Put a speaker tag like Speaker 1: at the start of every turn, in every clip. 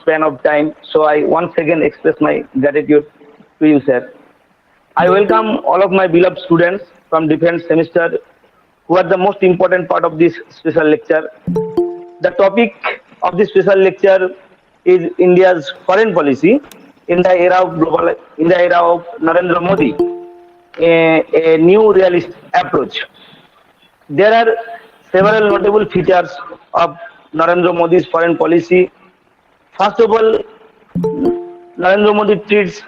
Speaker 1: span of time. So I once again express my gratitude to you, sir. I welcome all of my beloved students from different semester who are the most important part of this special lecture. The topic of this special lecture is India's foreign policy in the era of Narendra Modi, a new realist approach. There are several notable features of Narendra Modi's foreign policy. First of all, Narendra Modi treats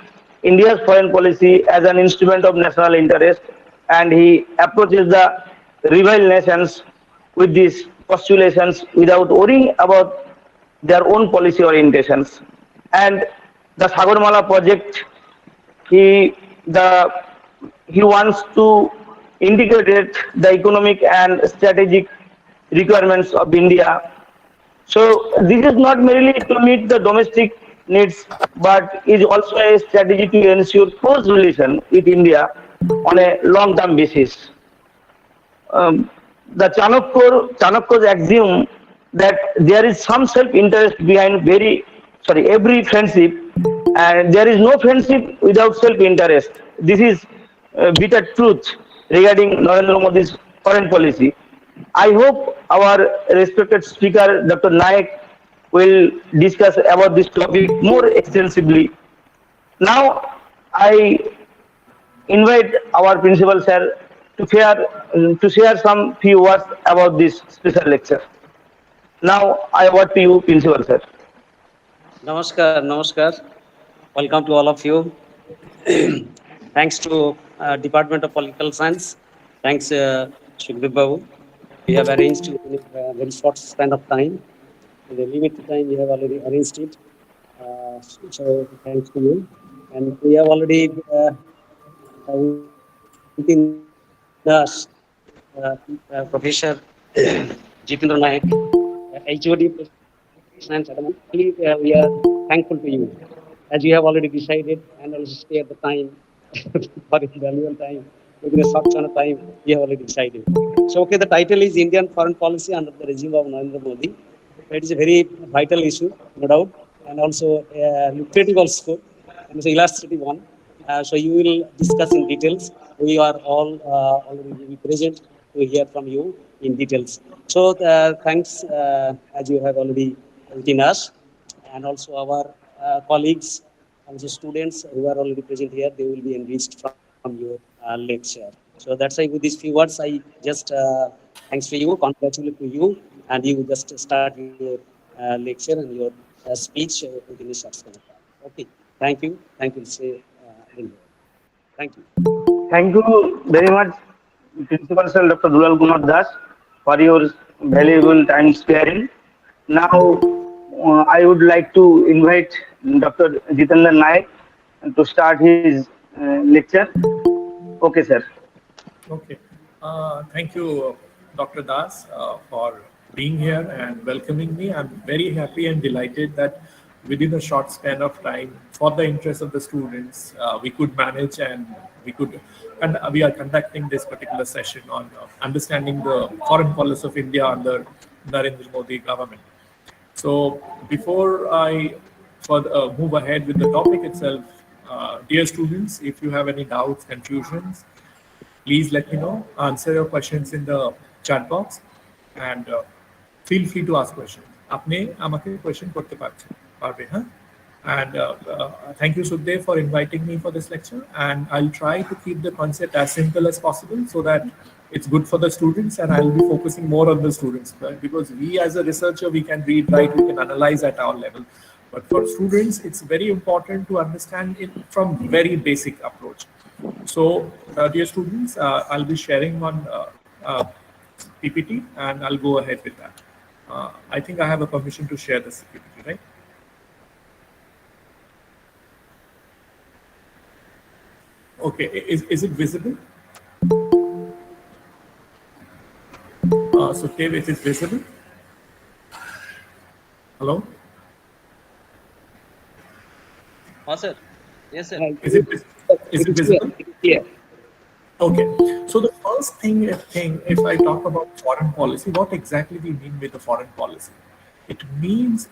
Speaker 1: India's foreign policy as an instrument of national interest, and he approaches the rival nations with these postulations without worrying about their own policy orientations. And the Sagarmala project, he the he wants to integrate the economic and strategic requirements of India. So this is not merely to meet the domestic needs, but is also a strategy to ensure close relation with India on a long-term basis. The Chanakyas axiom that there is some self-interest behind every friendship, and there is no friendship without self-interest. This is bitter truth regarding Narendra Modi's foreign policy. I hope our respected speaker, Dr. Naik, will discuss about this topic more extensively. Now, I invite our principal sir to share some few words about this special lecture. Now, I award to you, principal sir.
Speaker 2: Namaskar, namaskar. Welcome to all of you. Thanks to Department of Political Science. Thanks, Shukdev Babu. We have arranged in a very short span of time. In the limited time, we have already arranged it. So thanks to you. And we have already within us Professor Jitendra Naik, HOD Science Academy. We are thankful to you, as you have already decided and also stay at the time for the valuable time. Within a short span of time, we have already decided. So, okay, the title is Indian Foreign Policy under the regime of Narendra Modi. It is a very vital issue, no doubt, and also lucrative also, and it's an illustrative one. So you will discuss in details. We are all already present to hear from you in details. So thanks, as you have already written us, and also our colleagues, also students who are already present here, they will be enriched from your lecture. So that's why with these few words, I just thanks to you, congratulate to you, and you just start your lecture and your speech within a short span of time. Okay, thank you, say, thank you.
Speaker 1: Thank you very much, Principal Sir Dr. Dulal Kumar Das, for your valuable time sparing. Now, I would like to invite Dr. Jitendra Naik to start his lecture. Okay, sir.
Speaker 3: Okay. Thank you, Dr. Das, for being here and welcoming me. I'm very happy and delighted that within a short span of time, for the interest of the students, we could manage and we are conducting this particular session on understanding the foreign policy of India under Narendra Modi government. So before I move ahead with the topic itself, dear students, if you have any doubts, confusions, please let me know. Answer your questions in the chat box and feel free to ask questions. আপনি আমাকে question করতে পারবে, huh? And thank you, Sukhdev, for inviting me for this lecture. And I'll try to keep the concept as simple as possible so that it's good for the students, and I'll be focusing more on the students, right? Because we as a researcher, we can read, write, we can analyze at our level. But for students, it's very important to understand it from very basic approach. So, dear students, I'll be sharing one PPT, and I'll go ahead with that. I think I have a permission to share this PPT, right? Okay, is it visible? So, Dave, is it visible? Hello?
Speaker 2: Oh, sir. Yes, sir.
Speaker 3: Is it visible?
Speaker 2: Yeah.
Speaker 3: Okay. So the first thing, if I talk about foreign policy, what exactly we mean with the foreign policy? It means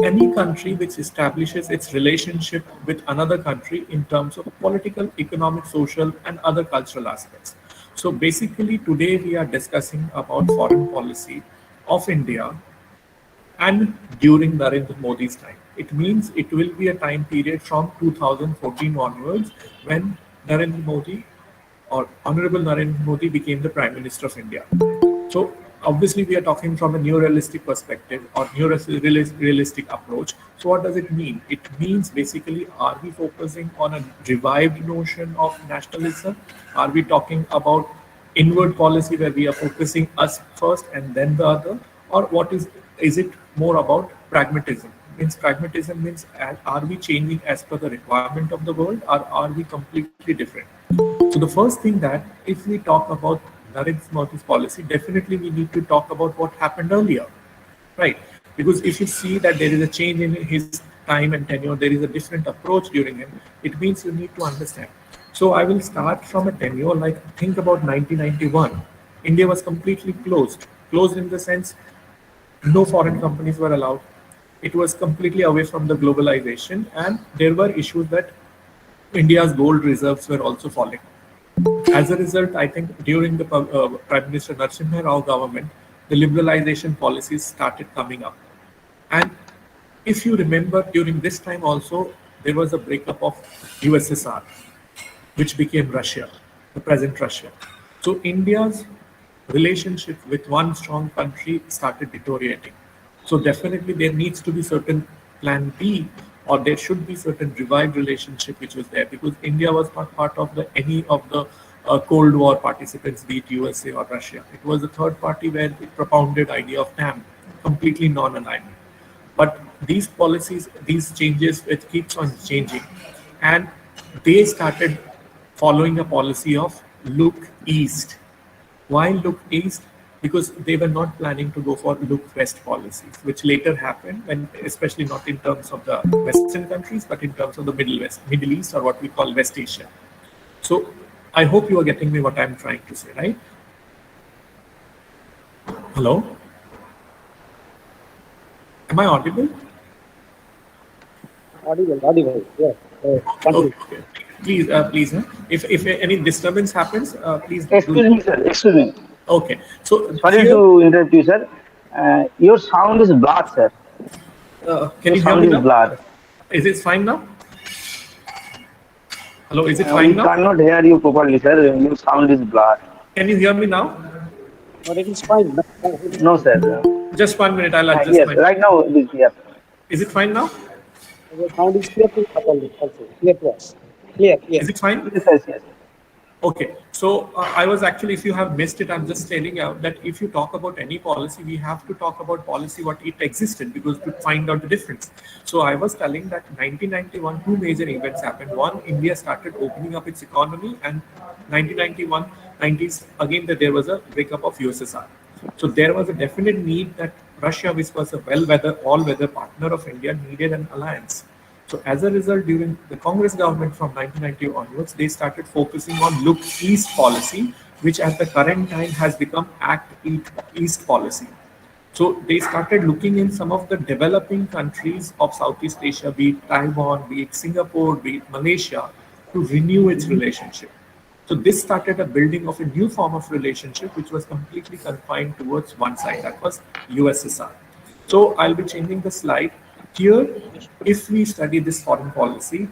Speaker 3: any country which establishes its relationship with another country in terms of political, economic, social, and other cultural aspects. So basically, today we are discussing about foreign policy of India and during Narendra Modi's time. It means it will be a time period from 2014 onwards when Narendra Modi or Honorable Narendra Modi became the Prime Minister of India. So obviously we are talking from a neorealistic perspective or neorealistic approach. So what does it mean? It means basically, are we focusing on a revived notion of nationalism? Are we talking about inward policy where we are focusing us first and then the other? Or what is it more about pragmatism? Means pragmatism means are we changing as per the requirement of the world or are we completely different? So the first thing that if we talk about Narendra Modi's policy, definitely we need to talk about what happened earlier, right? Because if you see that there is a change in his time and tenure, there is a different approach during him, it means you need to understand. So I will start from a tenure, like think about 1991. India was completely closed in the sense no foreign companies were allowed. It was completely away from the globalization, and there were issues that India's gold reserves were also falling. As a result, I think during the Prime Minister Narasimha Rao government, the liberalization policies started coming up. And if you remember, during this time also, there was a breakup of USSR, which became Russia, the present Russia. So India's relationship with one strong country started deteriorating. So definitely there needs to be certain plan B, or there should be certain revived relationship which was there, because India was not part of the any of the Cold War participants, be it USA or Russia. It was a third party where it propounded idea of TAM, completely non-alignment. But these policies, these changes, it keeps on changing, and they started following a policy of look east. Why look east? Because they were not planning to go for look west policies, which later happened, when especially not in terms of the Western countries, but in terms of the Middle East, or what we call West Asia. So I hope you are getting me what I'm trying to say, right? Hello, am I audible?
Speaker 2: Audible. Yes. Continue.
Speaker 3: Okay. Please. If any disturbance happens, please do
Speaker 1: Excuse
Speaker 3: let
Speaker 1: me,
Speaker 3: me
Speaker 1: sir. Excuse me.
Speaker 3: know. Okay. So
Speaker 1: Sorry
Speaker 3: here,
Speaker 1: to interrupt you, sir. Your sound is blurred, sir.
Speaker 3: can
Speaker 1: Your
Speaker 3: you hear
Speaker 1: sound
Speaker 3: me
Speaker 1: is
Speaker 3: now?
Speaker 1: blurred.
Speaker 3: Is it fine now? Hello, is it
Speaker 1: We
Speaker 3: fine now?
Speaker 1: cannot hear you properly, sir. Your sound is blurred.
Speaker 3: Can you hear me now?
Speaker 2: But it is fine.
Speaker 1: No, sir.
Speaker 3: Just 1 minute, I'll adjust
Speaker 1: Yes,
Speaker 3: my.
Speaker 1: right now it is clear.
Speaker 3: Is it fine now?
Speaker 2: The sound is clear to us also. Clear to us. Clear.
Speaker 3: Is it fine?
Speaker 1: Yes.
Speaker 3: Okay, so I was actually, if you have missed it, I'm just telling you that if you talk about any policy, we have to talk about policy what it existed, because to find out the difference. So I was telling that 1991, two major events happened. One, India started opening up its economy, and 1991, 90s, again that there was a breakup of USSR. So there was a definite need that Russia, which was a all-weather partner of India, needed an alliance. So as a result, during the Congress government from 1990 onwards, they started focusing on Look East policy, which at the current time has become Act East policy. So they started looking in some of the developing countries of Southeast Asia, be it Taiwan, be it Singapore, be it Malaysia, to renew its relationship. So this started a building of a new form of relationship, which was completely confined towards one side, that was USSR. So I'll be changing the slide. Here, if we study this foreign policy,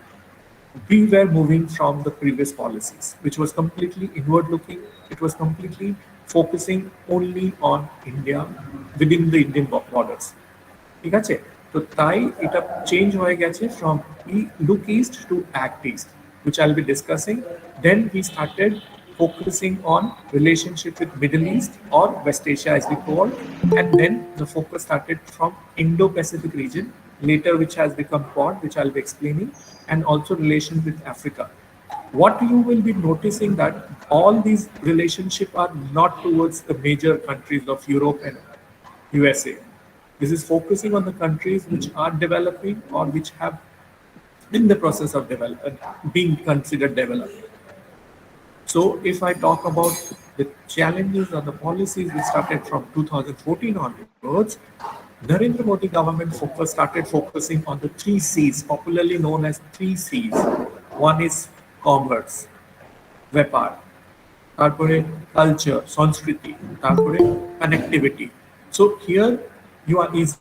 Speaker 3: we were moving from the previous policies, which was completely inward looking. It was completely focusing only on India within the Indian borders. ঠিক আছে, তো তাই এটা change হয়ে গেছে from look east to act east, which I'll be discussing. Then we started focusing on relationship with Middle East or West Asia as we call, and then the focus started from Indo-Pacific region, later which has become Quad, which I'll be explaining, and also relations with Africa. What you will be noticing that all these relationships are not towards the major countries of Europe and USA. This is focusing on the countries which are developing or which have in the process of being considered developed. So if I talk about the challenges or the policies which started from 2014 onwards, Narendra Modi government started focusing on the three C's, popularly known as three C's. One is commerce, ব্যাপার, তারপরে culture, সংস্কৃতি, তারপরে connectivity. So here you are easily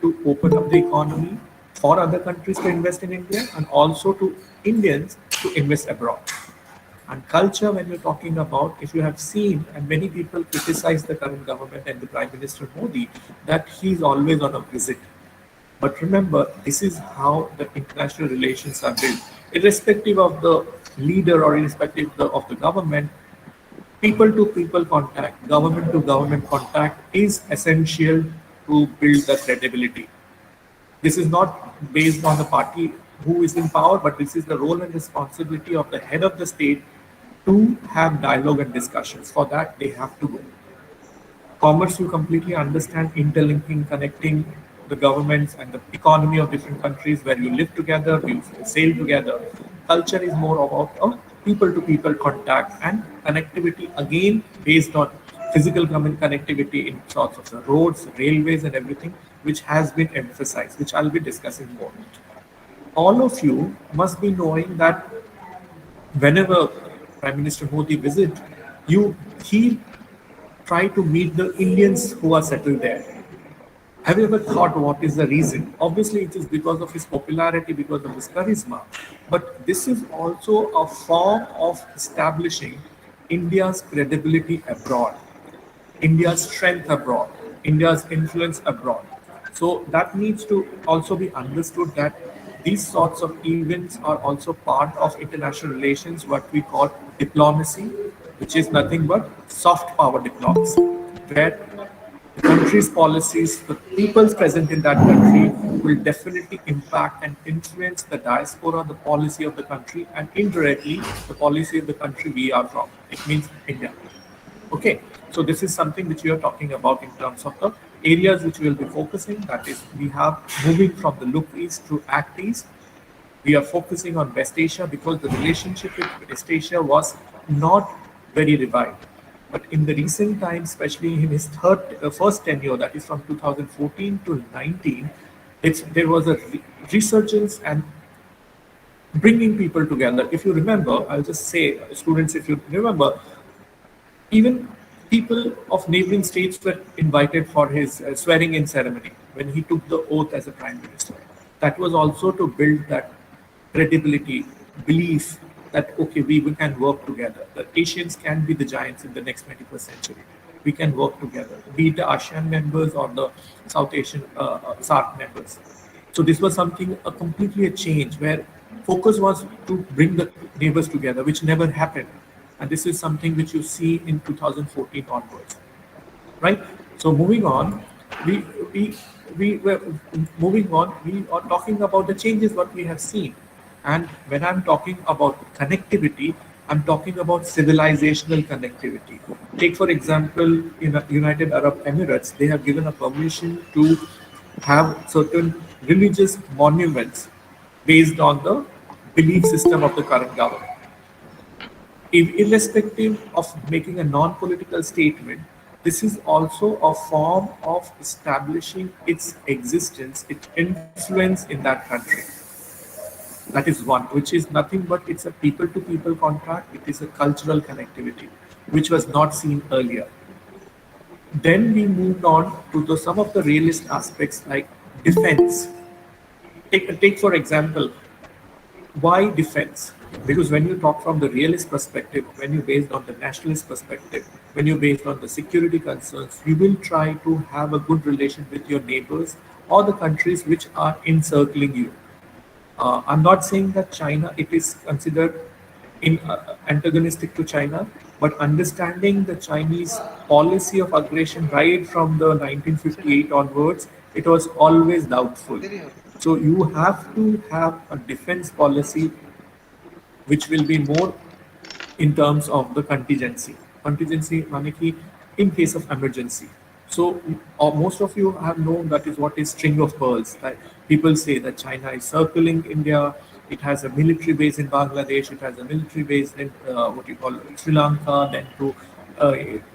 Speaker 3: to open up the economy for other countries to invest in India and also to Indians to invest abroad. And culture, when you're talking about, if you have seen, and many people criticize the current government and the Prime Minister Modi, that he's always on a visit. But remember, this is how the international relations are built. Irrespective of the leader or irrespective of the government, people to people contact, government to government contact is essential to build the credibility. This is not based on the party who is in power, but this is the role and responsibility of the head of the state to have dialogue and discussions. For that, they have to go. Commerce, you completely understand interlinking, connecting the governments and the economy of different countries where you live together, you sail together. Culture is more about a people-to-people contact and connectivity, again based on physical connectivity in sorts of the roads, railways, and everything, which has been emphasized, which I'll be discussing more. All of you must be knowing that whenever Prime Minister Modi visit, he try to meet the Indians who are settled there. Have you ever thought what is the reason? Obviously, it is because of his popularity, because of his charisma. But this is also a form of establishing India's credibility abroad, India's strength abroad, India's influence abroad. So that needs to also be understood that these sorts of events are also part of international relations, what we call diplomacy, which is nothing but soft power diplomacy, where the country's policies, the peoples present in that country will definitely impact and influence the diaspora, the policy of the country, and indirectly the policy of the country we are from. It means India. Okay, so this is something which we are talking about in terms of the areas which we will be focusing. That is, we have moving from the look east to act east. We are focusing on West Asia because the relationship with West Asia was not very revived. But in the recent times, especially in his first tenure, that is from 2014 to 19, there was a resurgence and bringing people together. If you remember, I'll just say, students, if you remember, even people of neighboring states were invited for his swearing-in ceremony when he took the oath as a prime minister. That was also to build that credibility, belief that, okay, we can work together. The Asians can be the giants in the next 21st century. We can work together, be it the ASEAN members or the South Asian SAARC members. So this was something, completely a change where focus was to bring the neighbors together, which never happened. And this is something which you see in 2014 onwards, right? So moving on, we were moving on. We are talking about the changes what we have seen, and when I'm talking about connectivity, I'm talking about civilizational connectivity. Take for example, in the United Arab Emirates, they have given a permission to have certain religious monuments based on the belief system of the current government. Irrespective of making a non-political statement, this is also a form of establishing its existence, its influence in that country. That is one, which is nothing but it's a people-to-people contract. It is a cultural connectivity, which was not seen earlier. Then we moved on to some of the realist aspects like defense. Take for example, why defense? Because when you talk from the realist perspective, when you based on the nationalist perspective, when you based on the security concerns, you will try to have a good relation with your neighbors or the countries which are encircling you. I'm not saying that China, it is considered antagonistic to China, but understanding the Chinese policy of aggression right from the 1958 onwards, it was always doubtful. So you have to have a defense policy which will be more in terms of the contingency. Contingency, manaki, in case of emergency. So most of you have known that is what is string of pearls. Like people say that China is circling India. It has a military base in Bangladesh. It has a military base in Sri Lanka. Then to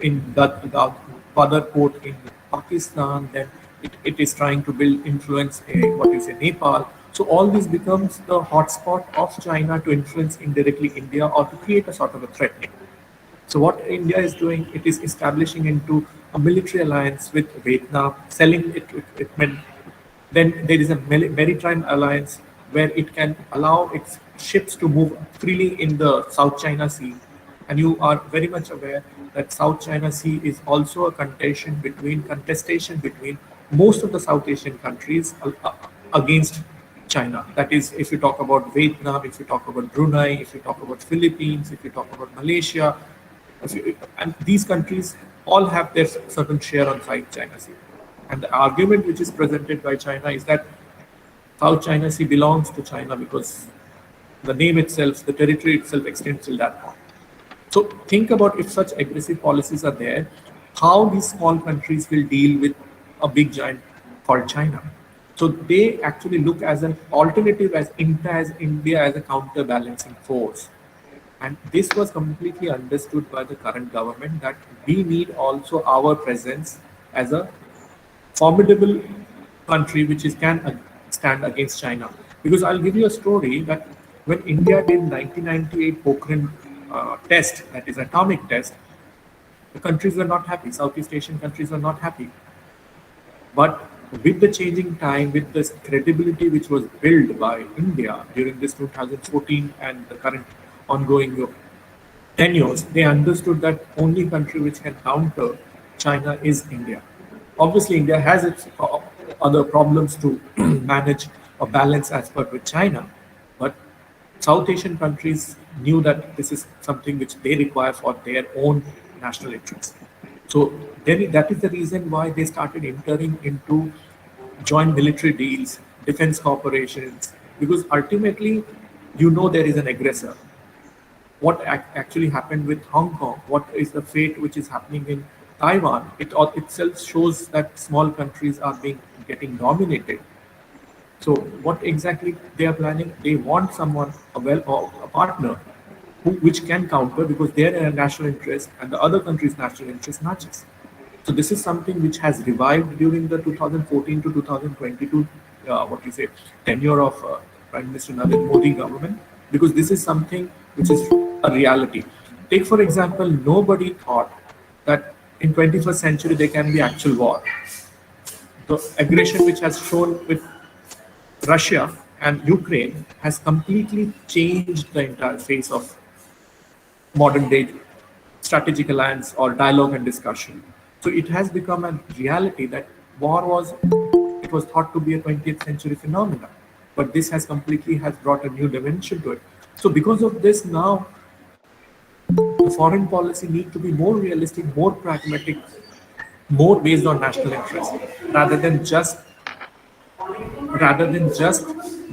Speaker 3: in Badar port in Pakistan, then it is trying to build influence in what you say Nepal. So all this becomes the hotspot of China to influence indirectly India or to create a sort of a threatening. So what India is doing, it is establishing into a military alliance with Vietnam, selling it equipment. Then there is a maritime alliance where it can allow its ships to move freely in the South China Sea. And you are very much aware that South China Sea is also a contestation between most of the South Asian countries against China. That is, if you talk about Vietnam, if you talk about Brunei, if you talk about Philippines, if you talk about Malaysia, and these countries all have their certain share on South China Sea. And the argument which is presented by China is that South China Sea belongs to China because the name itself, the territory itself extends till that point. So think about if such aggressive policies are there, how these small countries will deal with a big giant called China. So they actually look as an alternative as India as a counterbalancing force. And this was completely understood by the current government that we need also our presence as a formidable country which is can stand against China. Because I'll give you a story that when India did 1998 Pokhran test, that is atomic test, the countries were not happy. Southeast Asian countries were not happy. But with the changing time, with this credibility which was built by India during this 2014 and the current ongoing tenures, they understood that only country which can counter China is India. Obviously, India has its other problems to manage or balance as per with China, but South Asian countries knew that this is something which they require for their own national interests. So then that is the reason why they started entering into joint military deals, defense corporations, because ultimately, you know, there is an aggressor. What actually happened with Hong Kong, what is the fate which is happening in Taiwan, it all itself shows that small countries are being getting dominated. So what exactly they are planning? They want someone, or a partner, which can counter because their national interest and the other country's national interest matches. So this is something which has revived during the 2014 to 2022, what you say, tenure of Prime Minister Narendra Modi government, because this is something which is a reality. Take for example, nobody thought that in 21st century there can be actual war. The aggression which has shown with Russia and Ukraine has completely changed the entire face of modern day strategic alliance or dialogue and discussion. So it has become a reality that war was it was thought to be a 20th century phenomenon, but this has completely has brought a new dimension to it. So because of this now, the foreign policy need to be more realistic, more pragmatic, more based on national interest, rather than just rather than just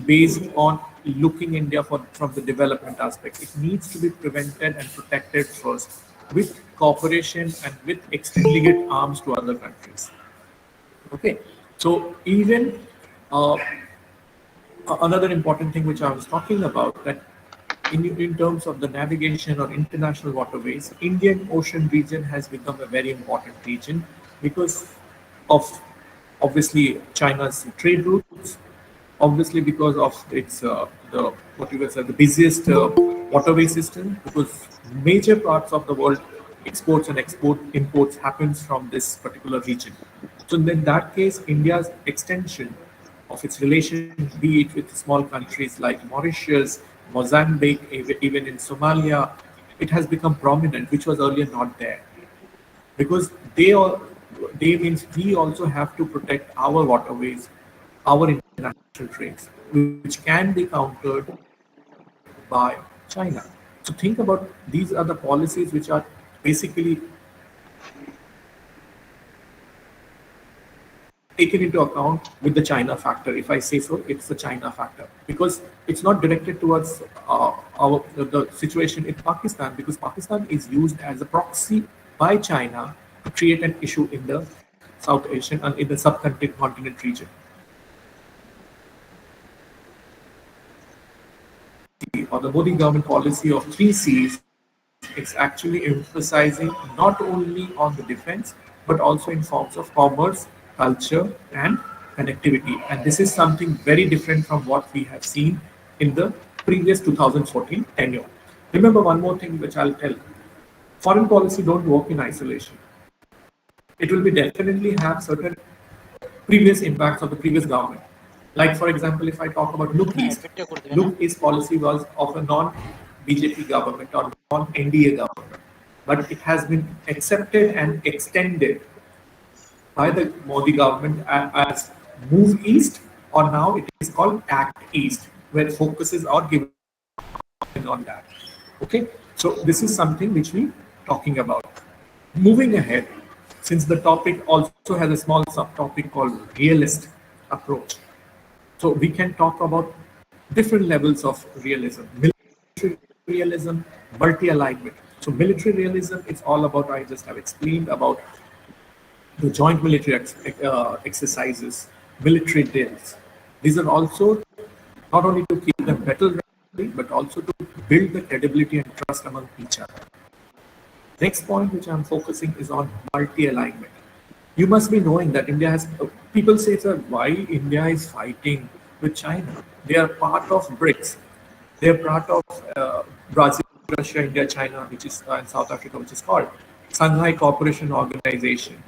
Speaker 3: based on looking India from the development aspect. It needs to be prevented and protected first with cooperation and with extending it arms to other countries. Okay, so even uh, another important thing which I was talking about that in terms of the navigation or international waterways, Indian Ocean region has become a very important region because of obviously China's trade routes, obviously because of its the what you would say the busiest waterway system, because major parts of the world exports and export imports happens from this particular region. So in that case, India's extension of its relation, be it with small countries like Mauritius, Mozambique, even in Somalia, it has become prominent, which was earlier not there, because they means we also have to protect our waterways, our international trades, which can be countered by China. So think about these are the policies which are basically taken into account with the China factor. If I say so, it's the China factor because it's not directed towards the situation in Pakistan, because Pakistan is used as a proxy by China to create an issue in the South Asian and in the subcontinent region. Or the Modi government policy of three C's is actually emphasizing not only on the defense but also in forms of commerce, culture, and connectivity. And this is something very different from what we have seen in the previous 2014 tenure. Remember one more thing which I'll tell. Foreign policy don't work in isolation. It will be definitely have certain previous impacts of the previous government. Like for example, if I talk about Look East policy was of a non-BJP government or non-NDA government, but it has been accepted and extended by the Modi government as Move East, or now it is called Act East, where focuses are given on that. Okay, so this is something which we talking about. Moving ahead, since the topic also has a small subtopic called realist approach, so we can talk about different levels of realism. Military realism, multi-alignment. So military realism is all about, I just have explained about the joint military exercises, military drills. These are also not only to keep them battle ready, but also to build the credibility and trust among each other. Next point which I'm focusing is on multi-alignment. You must be knowing that India has, people say, sir, why India is fighting with China? They are part of BRICS. They are part of Brazil, Russia, India, China, which is and South Africa, which is called Shanghai Cooperation Organization.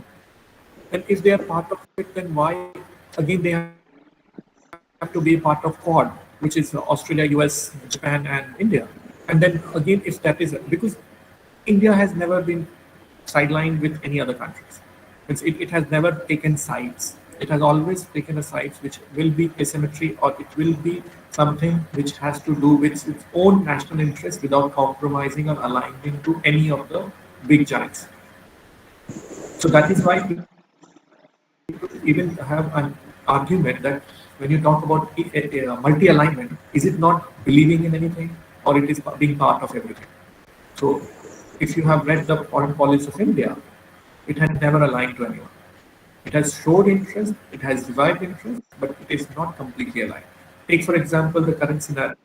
Speaker 3: And if they are part of it, then why again they have to be part of Quad, which is Australia, US, Japan, and India? And then again, if that is because India has never been sidelined with any other countries. It has never taken sides. It has always taken a sides which will be asymmetry, or it will be something which has to do with its own national interest without compromising or aligning to any of the big giants. So that is why people even have an argument that when you talk about multi-alignment, is it not believing in anything, or it is being part of everything? So if you have read the foreign policy of India, it had never aligned to anyone. It has showed interest, it has revived interest, but it is not completely aligned. Take, for example, the current scenario.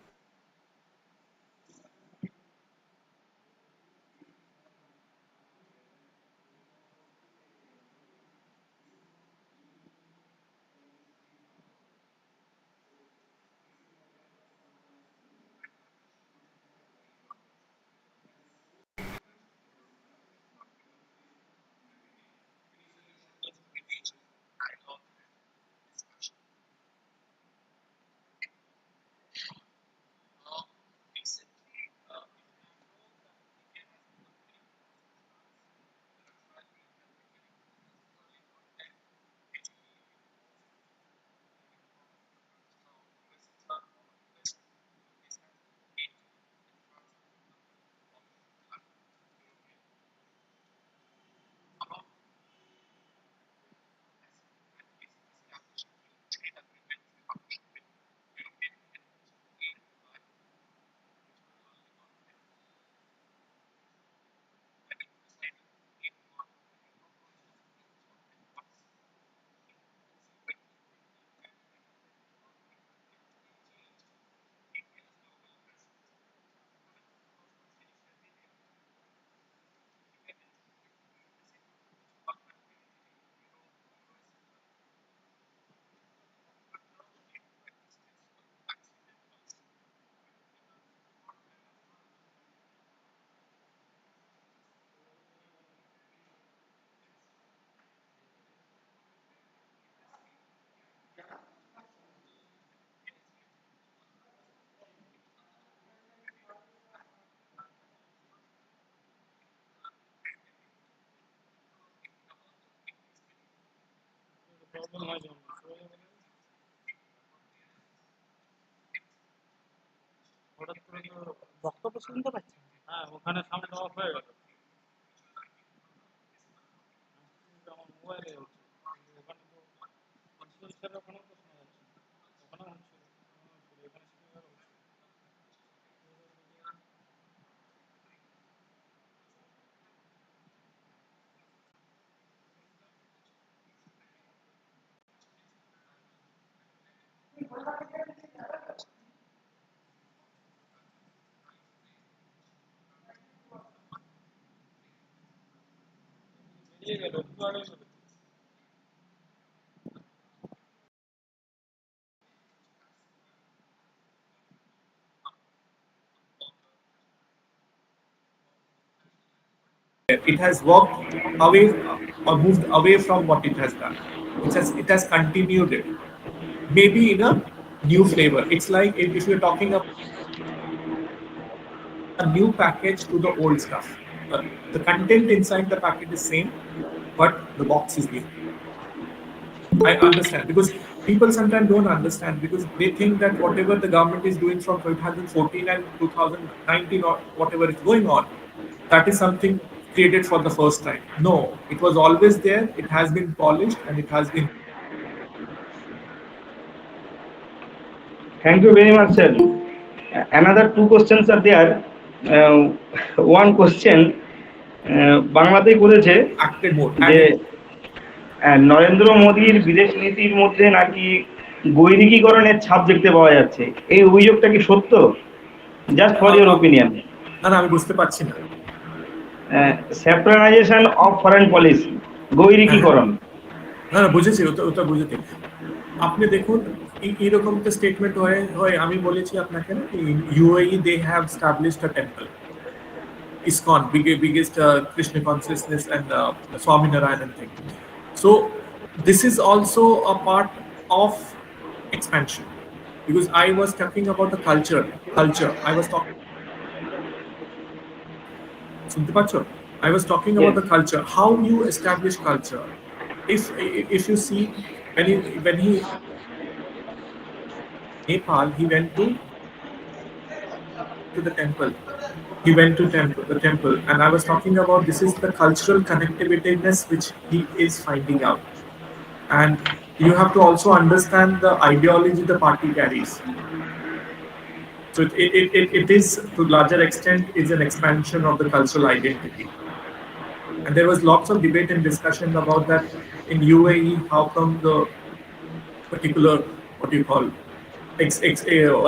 Speaker 3: It has walked away or moved away from what it has done. It has continued it, maybe in a new flavor. It's like if you're talking about a new package to the old stuff. The content inside the packet is same, but the box is new. I understand because people sometimes don't understand because they think that whatever the government is doing from 2014 and 2019 or whatever is going on, that is something created for the first time. No, it was always there. It has been polished and it has been.
Speaker 1: Thank you very much, sir. Another two questions are there. Uh, one question বাংলাতেই করেছে
Speaker 3: Acted mode.
Speaker 1: যে নরেন্দ্র মোদীর বিদেশ নীতির মধ্যে নাকি বৈদিকীকরণের ছাপ দেখতে পাওয়া যাচ্ছে, এই অভিযোগটা কি সত্য? Just for your opinion.
Speaker 3: না না আমি বুঝতে পারছি না।
Speaker 1: সেপ্টারাইজেশন অফ ফরেন পলিসি, বৈদিকীকরণ।
Speaker 3: না না বুঝেছি, ওটা বুঝেছি। আপনি দেখুন এইরকম তো স্টেটমেন্ট হয় আমি বলেছি আপনাকে না UAE they have established a temple ISKCON, biggest Krishna consciousness and Swami Narayanan thing. So this is also a part of expansion because I was talking about the culture. I was talking. I was talking about the culture. How you establish culture? If you see when he Nepal, he went to the temple. He went to the temple, and I was talking about this is the cultural connectiveness which he is finding out, and you have to also understand the ideology the party carries. So it is to larger extent is an expansion of the cultural identity, and there was lots of debate and discussion about that in UAE. How come the particular what do you call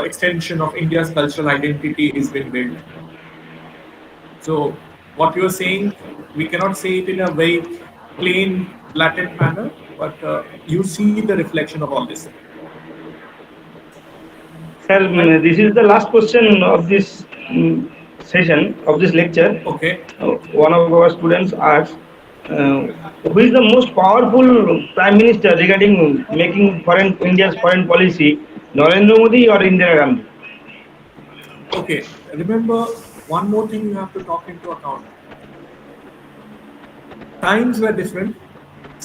Speaker 3: extension of India's cultural identity is being built? So what you're saying, we cannot say it in a very plain, blatant manner, but you see the reflection of all this.
Speaker 1: Sir, this is the last question of this session, of this lecture.
Speaker 3: Okay.
Speaker 1: One of our students asked, who is the most powerful prime minister regarding making India's foreign policy, Narendra Modi or Indira Gandhi?
Speaker 3: Okay, remember one more thing you have to talk into account. Times were different,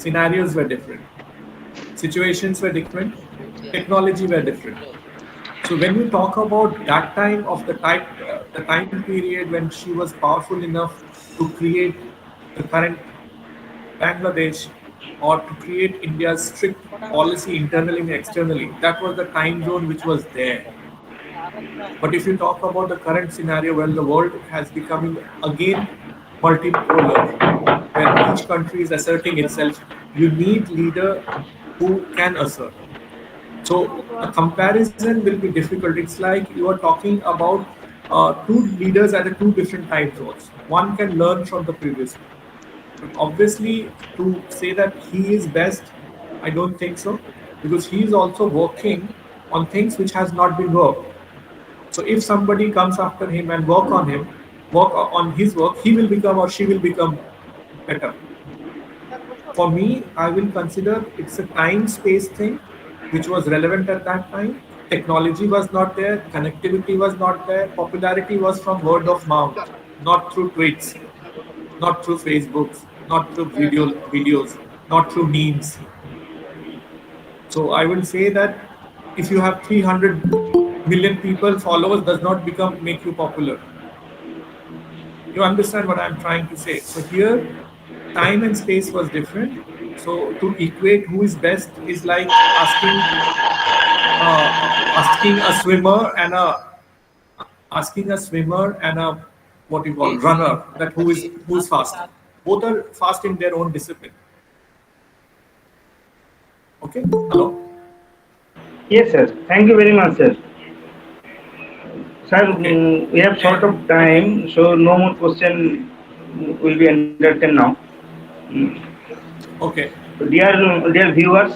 Speaker 3: scenarios were different, situations were different, technology were different. So when you talk about that time of the time period when she was powerful enough to create the current Bangladesh or to create India's strict policy internally and externally, that was the time zone which was there. But if you talk about the current scenario where the world has becoming again multipolar, where each country is asserting itself, you need leader who can assert. So a comparison will be difficult. It's like you are talking about two leaders at two different time zones. One can learn from the previous one. But obviously, to say that he is best, I don't think so, because he is also working on things which has not been worked. So if somebody comes after him and work on his work, he will become or she will become better. For me, I will consider it's a time-space thing which was relevant at that time. Technology was not there, connectivity was not there, popularity was from word of mouth, not through tweets, not through Facebooks, not through videos, not through memes. So I will say that if you have 300 million people followers does not make you popular. You understand what I'm trying to say? So here, time and space was different. So to equate who is best is like asking a swimmer and a what you call runner that who's faster. Both are fast in their own discipline. Okay. Hello.
Speaker 1: Yes, sir. Thank you very much, sir. Sir, we have short of time, so no more question will be entertained now.
Speaker 3: Okay.
Speaker 1: So dear viewers,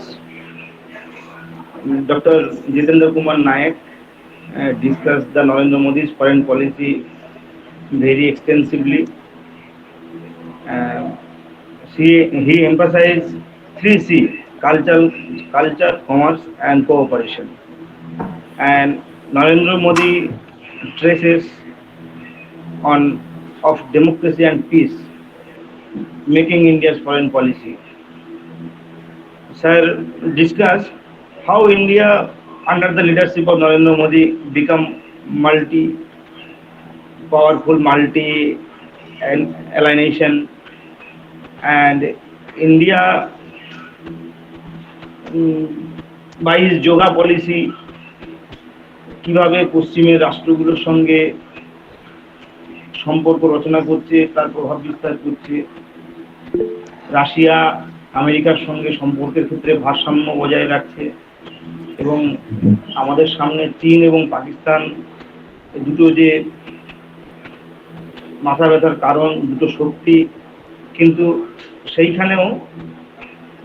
Speaker 1: Dr. Jitendra Kumar Nayak discussed the Narendra Modi's foreign policy very extensively. Uh, he emphasized three C: culture, commerce, and cooperation. And Narendra Modi traces on of democracy and peace, making India's foreign policy. Sir, discuss how India, under the leadership of Narendra Modi, become multi-powerful, multi-alienation, and India, by his yoga policy, কিভাবে পশ্চিমের রাষ্ট্রগুলোর সঙ্গে সম্পর্ক রচনা করছে, তার প্রভাব বিস্তার করছে, Russia আমেরিকার সঙ্গে সম্পর্কের ক্ষেত্রে ভারসাম্য বজায় রাখছে, এবং আমাদের সামনে চীন এবং পাকিস্তান দুটো যে মাথা ব্যথার কারণ, দুটো শক্তি, কিন্তু সেইখানেও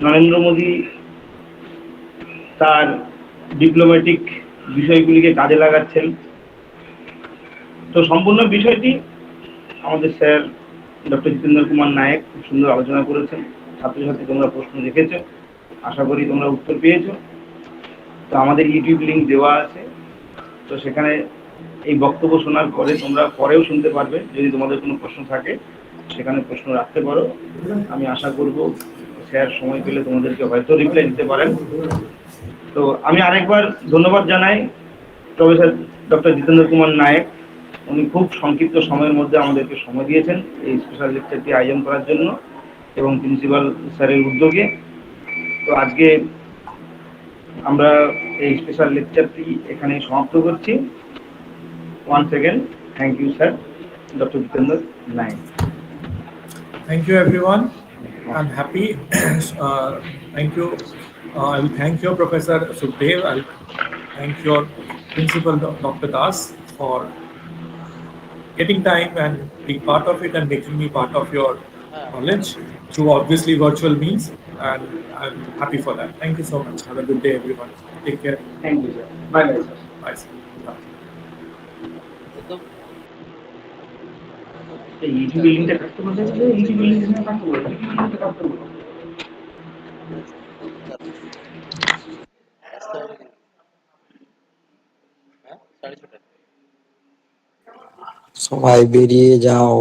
Speaker 1: নরেন্দ্র মোদী তার ডিপ্লোম্যাটিক বিষয়গুলিকে কাজে লাগাচ্ছেন। তো সম্পূর্ণ বিষয়টি আমাদের স্যার ডক্টর জিতেন্দ্র কুমার নায়েক খুব সুন্দর আলোচনা করেছেন। ছাত্রছাত্রী তোমরা প্রশ্ন রেখেছ, আশা করি তোমরা উত্তর পেয়েছো। তো আমাদের ইউটিউব লিঙ্ক দেওয়া আছে, তো সেখানে এই বক্তব্য শোনার পরে তোমরা পরেও শুনতে পারবে। যদি তোমাদের কোনো প্রশ্ন থাকে সেখানে প্রশ্ন রাখতে পারো। আমি আশা করব স্যার সময় পেলে তোমাদেরকে হয়তো রিপ্লাই দিতে পারেন। তো আমি আরেকবার ধন্যবাদ জানাই প্রফেসর ডক্টর জিতেন্দ্র কুমার নায়েক। উনি খুব সংক্ষিপ্ত সময়ের মধ্যে আমাদেরকে সময় দিয়েছেন এই স্পেশাল লেকচারটি আয়োজন করার জন্য, এবং প্রিন্সিপাল স্যারের উদ্যোগে। তো আজকে আমরা এই স্পেশাল লেকচারটি এখানেই সমাপ্ত করছি। Once again, thank you, sir, Dr. Jitendra Naik.
Speaker 3: Thank you, everyone. I'm happy. Thank you. I will thank your Professor Sukhdev. I'll thank your Principal Dr. Das for getting time and being part of it and making me part of your knowledge through obviously virtual means. And I'm happy for that. Thank you so much. Have a good day, everyone. Take care.
Speaker 1: Thank you, sir. Bye, bye, sir.
Speaker 3: Bye, sir. Bye.
Speaker 1: YouTube লিঙ্কটা কাটতে বলতে গেলে YouTube লিঙ্কটা কাটতে বলতে কাটতে বলতে
Speaker 4: সবাই বেরিয়ে যাও।